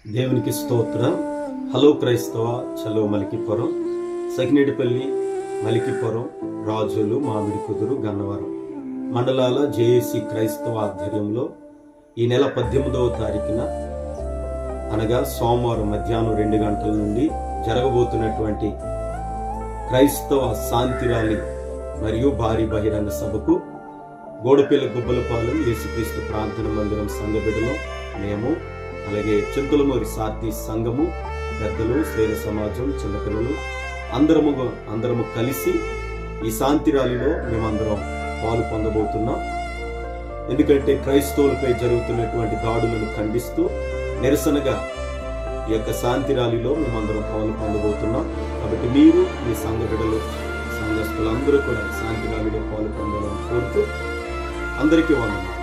దేవునికి స్తోత్రం. హలో క్రైస్తవ, చలో మలికిపురం, సకినేటిపల్లి, మలికిపురం, రాజులు, మామిడి కుదురు, గన్నవరం మండలాల జేఏసీ క్రైస్తవ ఆధ్వర్యంలో ఈ నెల 18వ తారీఖున అనగా సోమవారం మధ్యాహ్నం 2 గంటల నుండి జరగబోతున్నటువంటి క్రైస్తవ శాంతి ర్యాలీ మరియు భారీ బహిరంగ సభకు గోడపల్లి గుబ్బలపాలెం యేసుక్రీస్తు ప్రార్థన మందిరం సంఘ బిడ్డలు, మేము అలాగే చింతలమూరి సార్థి సంఘము పెద్దలు, స్త్రీల సమాజం, చిన్నపిల్లలు అందరము కలిసి ఈ శాంతి ర్యాలీలో మేమందరం పాలు పొందబోతున్నాం. ఎందుకంటే క్రైస్తవులపై జరుగుతున్నటువంటి దాడులను ఖండిస్తూ నిరసనగా ఈ యొక్క శాంతి ర్యాలీలో మేమందరం పాలు పొందబోతున్నాం. కాబట్టి మీరు, మీ సంఘ బిడ్డలు, సంఘస్థులందరూ కూడా శాంతి ర్యాలీలో పాలు పొందాలని కోరుతూ అందరికీ వందనాలు.